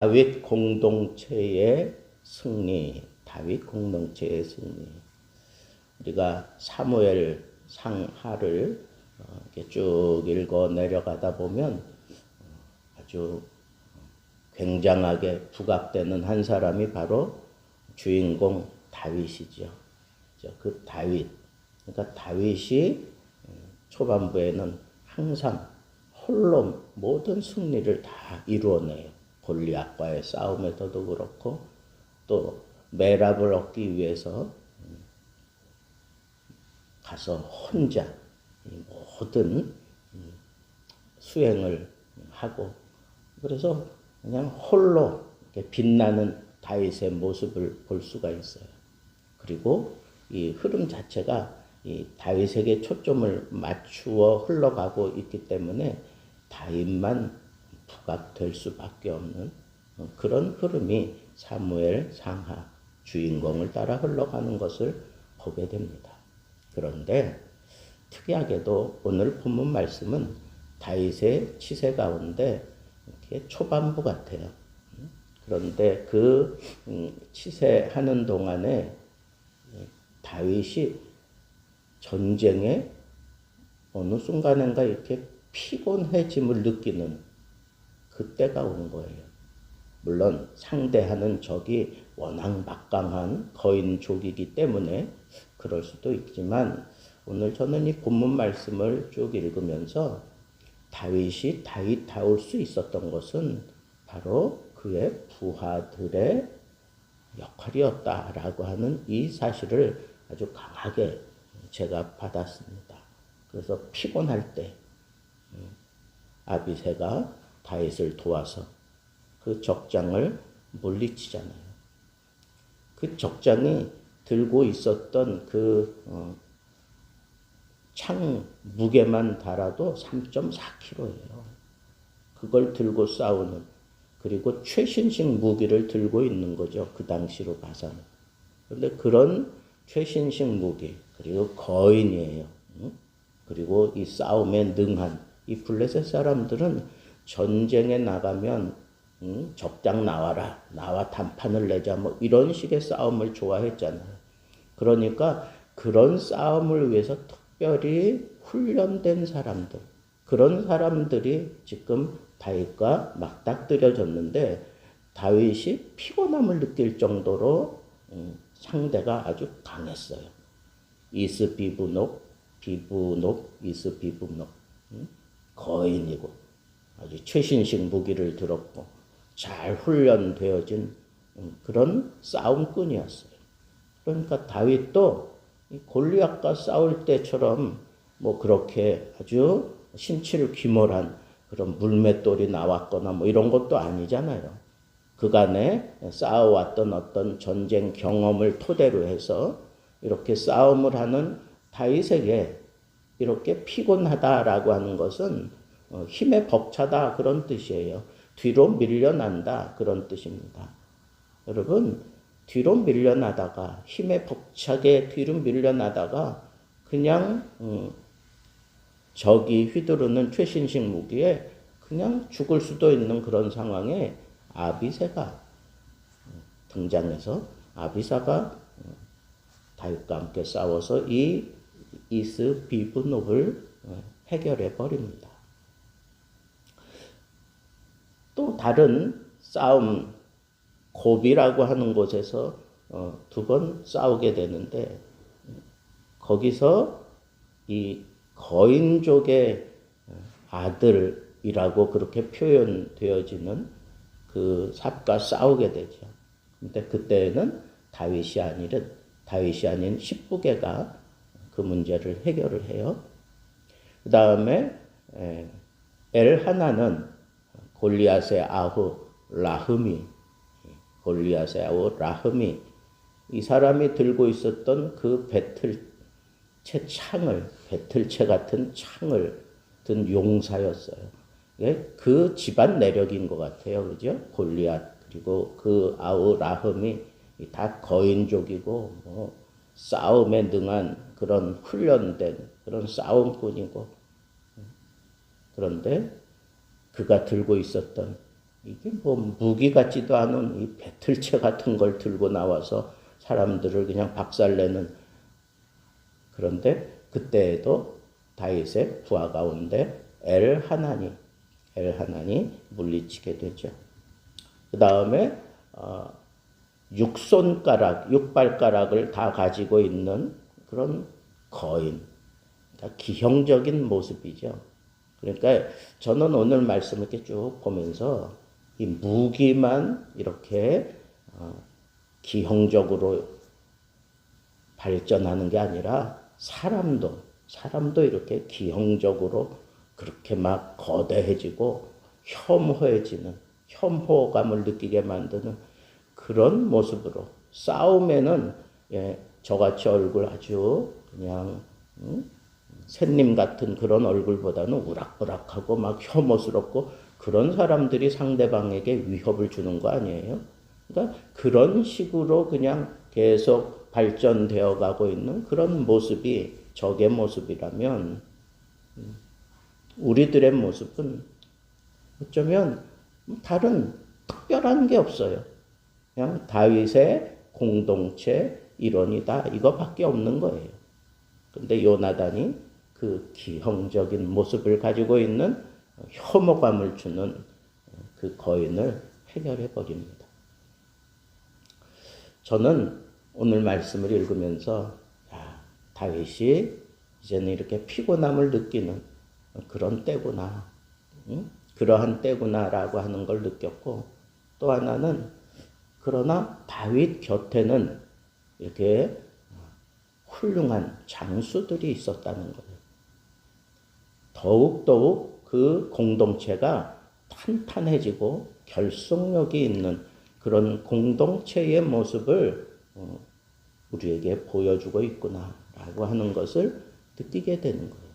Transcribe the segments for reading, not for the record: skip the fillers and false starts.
다윗 공동체의 승리, 다윗 공동체의 승리. 우리가 사무엘 상하를 이렇게 쭉 읽어 내려가다 보면 아주 굉장하게 부각되는 한 사람이 바로 주인공 다윗이죠. 그 다윗, 그러니까 다윗이 초반부에는 항상 홀로 모든 승리를 다 이루어내요. 골리앗과의 싸움에서도 그렇고 또 메랍을 얻기 위해서 가서 혼자 모든 수행을 하고, 그래서 그냥 홀로 빛나는 다윗의 모습을 볼 수가 있어요. 그리고 이 흐름 자체가 이 다윗에게 초점을 맞추어 흘러가고 있기 때문에 다윗만 부각될 수밖에 없는 그런 흐름이 사무엘 상하 주인공을 따라 흘러가는 것을 보게 됩니다. 그런데 특이하게도 오늘 본문 말씀은 다윗의 치세 가운데 이렇게 초반부 같아요. 그런데 그 치세하는 동안에 다윗이 전쟁에 어느 순간인가 이렇게 피곤해짐을 느끼는 그때가 온 거예요. 물론 상대하는 적이 워낙 막강한 거인족이기 때문에 그럴 수도 있지만, 오늘 저는 이 본문 말씀을 쭉 읽으면서 다윗이 다윗다울 수 있었던 것은 바로 그의 부하들의 역할이었다라고 하는 이 사실을 아주 강하게 제가 받았습니다. 그래서 피곤할 때 아비새가 다윗을 도와서 그 적장을 물리치잖아요. 그 적장이 들고 있었던 그 창 무게만 달아도 3.4kg예요. 그걸 들고 싸우는, 그리고 최신식 무기를 들고 있는 거죠. 그 당시로 봐서는. 그런데 그런 최신식 무기, 그리고 거인이에요. 그리고 이 싸움에 능한 이 블레셋 사람들은 전쟁에 나가면 적장 나와라, 나와 단판을 내자, 뭐 이런 식의 싸움을 좋아했잖아요. 그러니까 그런 싸움을 위해서 특별히 훈련된 사람들, 그런 사람들이 지금 다윗과 맞닥뜨려졌는데, 다윗이 피곤함을 느낄 정도로 상대가 아주 강했어요. 이스비브녹, 이스비브녹, 거인이고 아주 최신식 무기를 들었고 잘 훈련되어진 그런 싸움꾼이었어요. 그러니까 다윗도 골리앗과 싸울 때처럼 뭐 그렇게 아주 신치를 귀몰한 그런 물맷돌이 나왔거나 뭐 이런 것도 아니잖아요. 그간에 쌓아왔던 어떤 전쟁 경험을 토대로 해서 이렇게 싸움을 하는 다윗에게 이렇게 피곤하다라고 하는 것은 힘에 벅차다 그런 뜻이에요. 뒤로 밀려난다 그런 뜻입니다. 여러분, 뒤로 밀려나다가, 힘에 벅차게 뒤로 밀려나다가 그냥 적이 휘두르는 최신식 무기에 그냥 죽을 수도 있는 그런 상황에 아비새가 등장해서 아비사가 다윗과 함께 싸워서 이 이스비브녹을 해결해 버립니다. 또 다른 싸움, 고비라고 하는 곳에서 두 번 싸우게 되는데, 거기서 이 거인족의 아들이라고 그렇게 표현되어지는 그 삽과 싸우게 되죠. 근데 그때는 다윗이 아닌 십부개가 그 문제를 해결을 해요. 그 다음에 엘하나는 골리앗의 아우 라흠이, 이 사람이 들고 있었던 그 배틀채 같은 창을 든 용사였어요. 그 집안 내력인 것 같아요. 그죠? 골리앗, 그리고 그 아우 라흠이 다 거인족이고, 뭐, 싸움에 능한 그런 훈련된 그런 싸움꾼이고, 그런데 그가 들고 있었던 이게 뭐 무기 같지도 않은 이 배틀체 같은 걸 들고 나와서 사람들을 그냥 박살내는. 그런데 그때에도 다윗의 부하 가운데 엘하나니 물리치게 되죠. 그 다음에 육발가락을 다 가지고 있는 그런 거인, 기형적인 모습이죠. 그러니까 저는 오늘 말씀을 이렇게 쭉 보면서 이 무기만 이렇게 기형적으로 발전하는 게 아니라 사람도 이렇게 기형적으로 그렇게 막 거대해지고 혐오감을 느끼게 만드는 그런 모습으로 싸움에는 저같이 얼굴 아주 그냥 샌님 같은 그런 얼굴보다는 우락부락하고 막 혐오스럽고 그런 사람들이 상대방에게 위협을 주는 거 아니에요? 그러니까 그런 식으로 그냥 계속 발전되어 가고 있는 그런 모습이 적의 모습이라면 우리들의 모습은 어쩌면 다른 특별한 게 없어요. 그냥 다윗의 공동체 일원이다 이거밖에 없는 거예요. 근데 요나단이 그 기형적인 모습을 가지고 있는 혐오감을 주는 그 거인을 해결해 버립니다. 저는 오늘 말씀을 읽으면서 다윗이 이제는 이렇게 피곤함을 느끼는 그런 때구나. 그러한 때구나라고 하는 걸 느꼈고, 또 하나는 그러나 다윗 곁에는 이렇게 훌륭한 장수들이 있었다는 거예요. 더욱더욱 그 공동체가 탄탄해지고 결속력이 있는 그런 공동체의 모습을 우리에게 보여주고 있구나라고 하는 것을 느끼게 되는 거예요.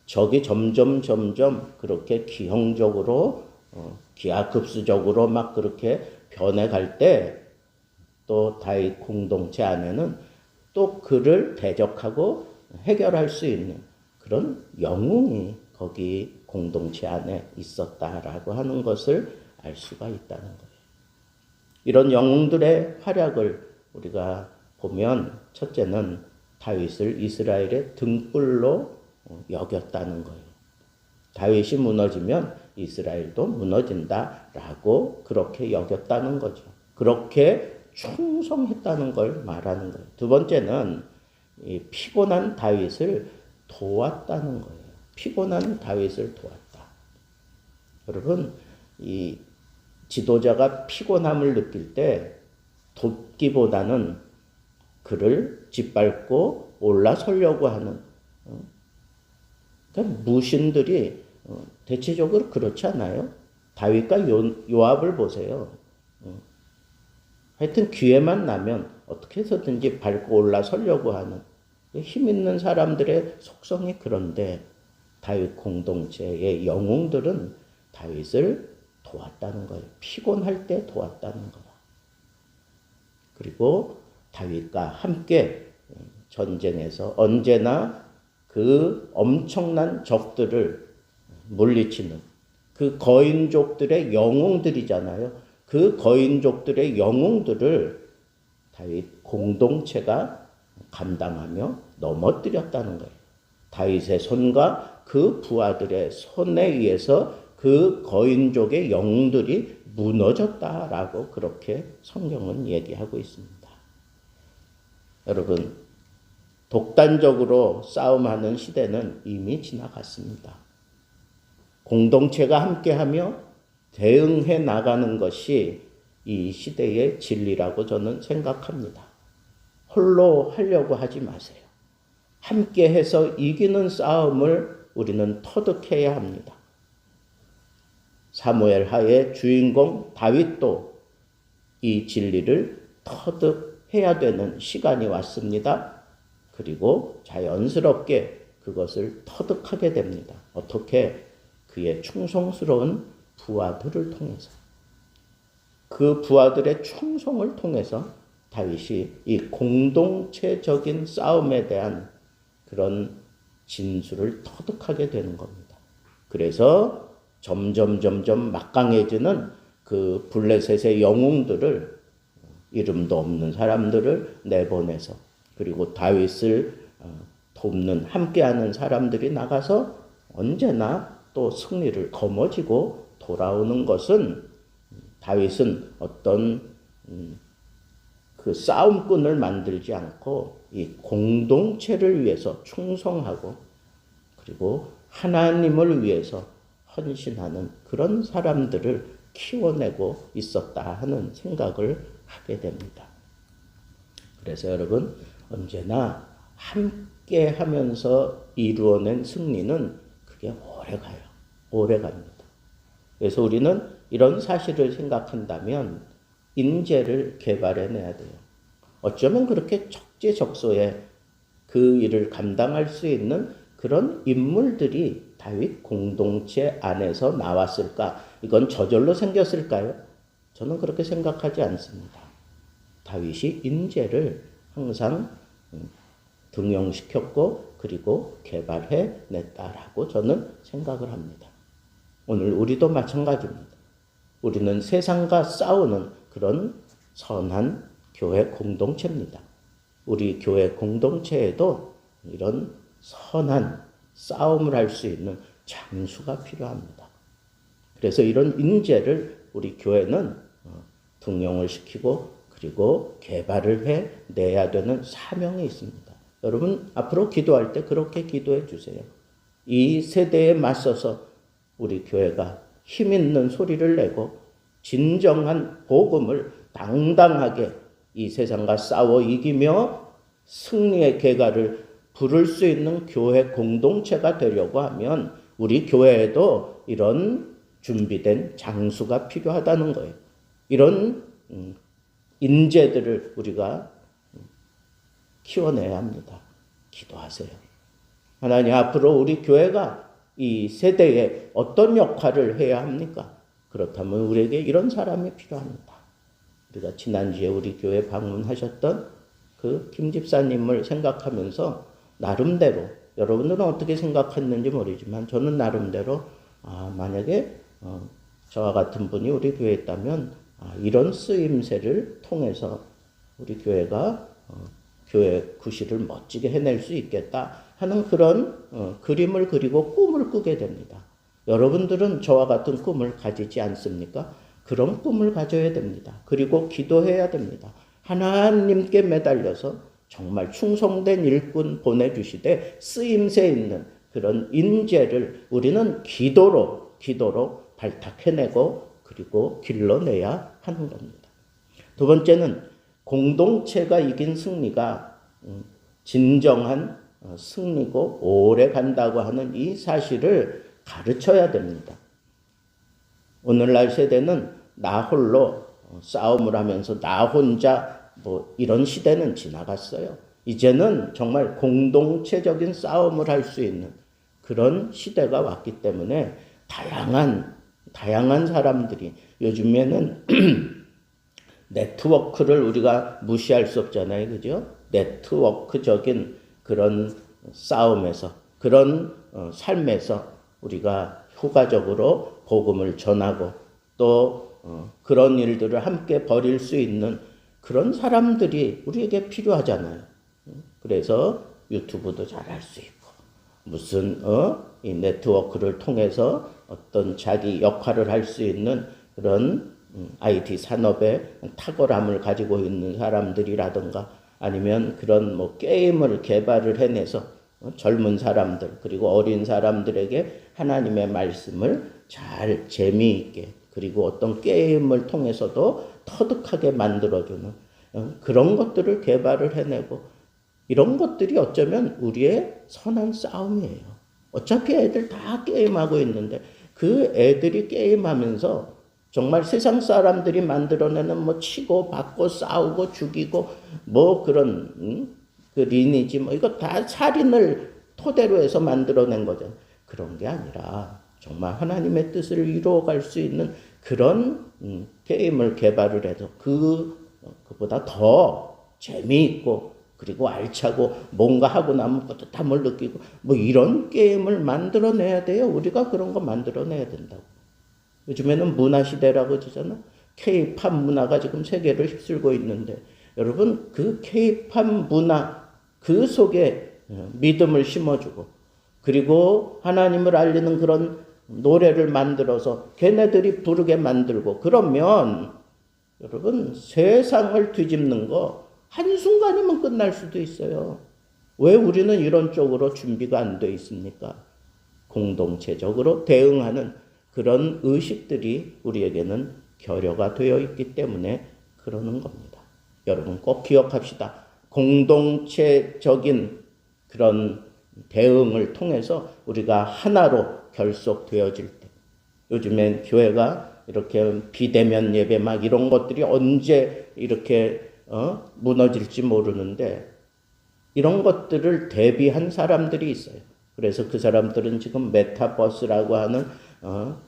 적이 점점 그렇게 기형적으로 기하급수적으로 막 그렇게 변해갈 때 또 다윗 공동체 안에는 또 그를 대적하고 해결할 수 있는 그런 영웅이 거기 공동체 안에 있었다라고 하는 것을 알 수가 있다는 거예요. 이런 영웅들의 활약을 우리가 보면 첫째는 다윗을 이스라엘의 등불로 여겼다는 거예요. 다윗이 무너지면 이스라엘도 무너진다라고 그렇게 여겼다는 거죠. 그렇게 충성했다는 걸 말하는 거예요. 두 번째는 이 피곤한 다윗을 도왔다는 거예요. 피곤한 다윗을 도왔다. 여러분, 이 지도자가 피곤함을 느낄 때 돕기보다는 그를 짓밟고 올라서려고 하는 그러니까 무신들이 대체적으로 그렇지 않아요? 다윗과 요압을 보세요. 하여튼 기회만 나면 어떻게 해서든지 밟고 올라서려고 하는 힘 있는 사람들의 속성이 그런데 다윗 공동체의 영웅들은 다윗을 도왔다는 거예요. 피곤할 때 도왔다는 거예요. 그리고 다윗과 함께 전쟁에서 언제나 그 엄청난 적들을 물리치는 그 거인족들의 영웅들이잖아요. 그 거인족들의 영웅들을 다윗 공동체가 감당하며 넘어뜨렸다는 거예요. 다윗의 손과 그 부하들의 손에 의해서 그 거인족의 영웅들이 무너졌다라고 그렇게 성경은 얘기하고 있습니다. 여러분, 독단적으로 싸움하는 시대는 이미 지나갔습니다. 공동체가 함께하며 대응해 나가는 것이 이 시대의 진리라고 저는 생각합니다. 홀로 하려고 하지 마세요. 함께해서 이기는 싸움을 우리는 터득해야 합니다. 사무엘 하의 주인공 다윗도 이 진리를 터득해야 되는 시간이 왔습니다. 그리고 자연스럽게 그것을 터득하게 됩니다. 어떻게? 그의 충성스러운 부하들을 통해서. 그 부하들의 충성을 통해서 다윗이 이 공동체적인 싸움에 대한 그런 진술을 터득하게 되는 겁니다. 그래서 점점 막강해지는 그 블레셋의 영웅들을, 이름도 없는 사람들을 내보내서, 그리고 다윗을 돕는 함께하는 사람들이 나가서 언제나 또 승리를 거머쥐고 돌아오는 것은, 다윗은 어떤 그 싸움꾼을 만들지 않고 이 공동체를 위해서 충성하고 그리고 하나님을 위해서 헌신하는 그런 사람들을 키워내고 있었다 하는 생각을 하게 됩니다. 그래서 여러분, 언제나 함께 하면서 이루어낸 승리는 그게 오래 가요. 오래 갑니다. 그래서 우리는 이런 사실을 생각한다면 인재를 개발해내야 돼요. 어쩌면 그렇게 적재적소에 그 일을 감당할 수 있는 그런 인물들이 다윗 공동체 안에서 나왔을까? 이건 저절로 생겼을까요? 저는 그렇게 생각하지 않습니다. 다윗이 인재를 항상 등용시켰고 그리고 개발해냈다라고 저는 생각을 합니다. 오늘 우리도 마찬가지입니다. 우리는 세상과 싸우는 그런 선한 교회 공동체입니다. 우리 교회 공동체에도 이런 선한 싸움을 할 수 있는 장수가 필요합니다. 그래서 이런 인재를 우리 교회는 등용을 시키고 그리고 개발을 해내야 되는 사명이 있습니다. 여러분 앞으로 기도할 때 그렇게 기도해 주세요. 이 세대에 맞서서 우리 교회가 힘 있는 소리를 내고 진정한 복음을 당당하게 이 세상과 싸워 이기며 승리의 계가를 부를 수 있는 교회 공동체가 되려고 하면 우리 교회에도 이런 준비된 장수가 필요하다는 거예요. 이런 인재들을 우리가 키워내야 합니다. 기도하세요. 하나님, 앞으로 우리 교회가 이 세대에 어떤 역할을 해야 합니까? 그렇다면 우리에게 이런 사람이 필요합니다. 우리가 지난주에 우리 교회 방문하셨던 그 김 집사님을 생각하면서 나름대로, 여러분들은 어떻게 생각했는지 모르지만 저는 나름대로 만약에 저와 같은 분이 우리 교회에 있다면 이런 쓰임새를 통해서 우리 교회가 교회 구실을 멋지게 해낼 수 있겠다 하는 그런 그림을 그리고 꿈을 꾸게 됩니다. 여러분들은 저와 같은 꿈을 가지지 않습니까? 그런 꿈을 가져야 됩니다. 그리고 기도해야 됩니다. 하나님께 매달려서 정말 충성된 일꾼 보내주시되 쓰임새 있는 그런 인재를 우리는 기도로 발탁해내고 그리고 길러내야 하는 겁니다. 두 번째는 공동체가 이긴 승리가 진정한 승리고 오래 간다고 하는 이 사실을 가르쳐야 됩니다. 오늘날 세대는 나 홀로 싸움을 하면서 나 혼자 이런 시대는 지나갔어요. 이제는 정말 공동체적인 싸움을 할 수 있는 그런 시대가 왔기 때문에 다양한 사람들이, 요즘에는 네트워크를 우리가 무시할 수 없잖아요. 그죠? 네트워크적인 그런 싸움에서, 그런 삶에서 우리가 효과적으로 복음을 전하고 또 그런 일들을 함께 벌일 수 있는 그런 사람들이 우리에게 필요하잖아요. 그래서 유튜브도 잘할 수 있고 무슨 이 네트워크를 통해서 어떤 자기 역할을 할 수 있는 그런 IT 산업에 탁월함을 가지고 있는 사람들이라든가 아니면 그런 게임을 개발을 해내서 젊은 사람들 그리고 어린 사람들에게 하나님의 말씀을 잘 재미있게 그리고 어떤 게임을 통해서도 터득하게 만들어주는 그런 것들을 개발을 해내고 이런 것들이 어쩌면 우리의 선한 싸움이에요. 어차피 애들 다 게임하고 있는데 그 애들이 게임하면서 정말 세상 사람들이 만들어내는 치고 받고 싸우고 죽이고 그런 그 리니지 이거 다 살인을 토대로 해서 만들어낸 거잖아요. 그런 게 아니라 정말 하나님의 뜻을 이루어갈 수 있는 그런 게임을 개발을 해서 그보다 더 재미있고 그리고 알차고 뭔가 하고 나면 뿌듯함을 느끼고 이런 게임을 만들어내야 돼요. 우리가 그런 거 만들어내야 된다고. 요즘에는 문화시대라고 그러잖아. K-팝 문화가 지금 세계를 휩쓸고 있는데 여러분 그 K-팝 문화 그 속에 믿음을 심어주고 그리고 하나님을 알리는 그런 노래를 만들어서 걔네들이 부르게 만들고 그러면 여러분 세상을 뒤집는 거 한순간이면 끝날 수도 있어요. 왜 우리는 이런 쪽으로 준비가 안 돼 있습니까? 공동체적으로 대응하는 그런 의식들이 우리에게는 결여가 되어 있기 때문에 그러는 겁니다. 여러분 꼭 기억합시다. 공동체적인 그런 대응을 통해서 우리가 하나로 결속되어질 때 요즘엔 교회가 이렇게 비대면 예배 막 이런 것들이 언제 이렇게 무너질지 모르는데 이런 것들을 대비한 사람들이 있어요. 그래서 그 사람들은 지금 메타버스라고 하는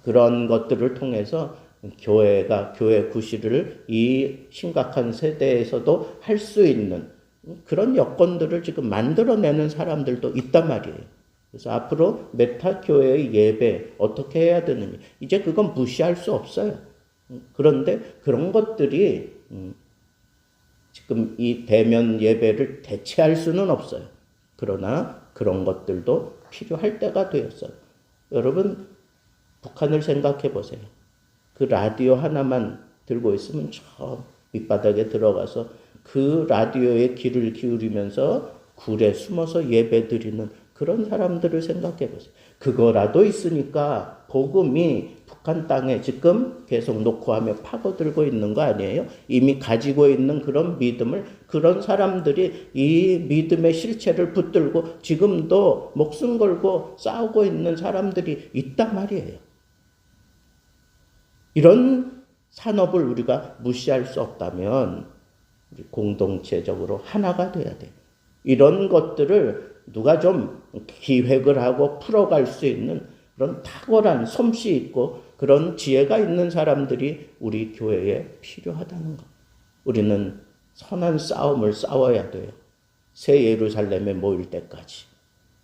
그런 것들을 통해서 교회가 교회 구실을 이 심각한 세대에서도 할 수 있는 그런 여건들을 지금 만들어내는 사람들도 있단 말이에요. 그래서 앞으로 메타 교회의 예배 어떻게 해야 되느냐 이제 그건 무시할 수 없어요. 그런데 그런 것들이 지금 이 대면 예배를 대체할 수는 없어요. 그러나 그런 것들도 필요할 때가 되었어요. 여러분 북한을 생각해 보세요. 그 라디오 하나만 들고 있으면 저 밑바닥에 들어가서 그 라디오에 귀를 기울이면서 굴에 숨어서 예배 드리는 그런 사람들을 생각해 보세요. 그거라도 있으니까 복음이 북한 땅에 지금 계속 녹화하며 파고들고 있는 거 아니에요? 이미 가지고 있는 그런 믿음을 그런 사람들이 이 믿음의 실체를 붙들고 지금도 목숨 걸고 싸우고 있는 사람들이 있단 말이에요. 이런 산업을 우리가 무시할 수 없다면 우리 공동체적으로 하나가 돼야 돼. 이런 것들을 누가 좀 기획을 하고 풀어갈 수 있는 그런 탁월한 솜씨 있고 그런 지혜가 있는 사람들이 우리 교회에 필요하다는 것. 우리는 선한 싸움을 싸워야 돼요. 새 예루살렘에 모일 때까지.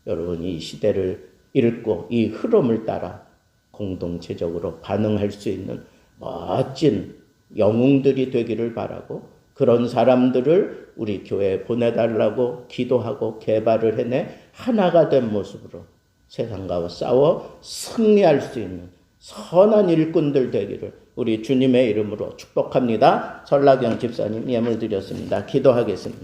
여러분이 이 시대를 읽고 이 흐름을 따라 공동체적으로 반응할 수 있는 멋진 영웅들이 되기를 바라고 그런 사람들을 우리 교회에 보내달라고 기도하고 개발을 해내 하나가 된 모습으로 세상과 싸워 승리할 수 있는 선한 일꾼들 되기를 우리 주님의 이름으로 축복합니다. 설라경 집사님 예물 드렸습니다. 기도하겠습니다.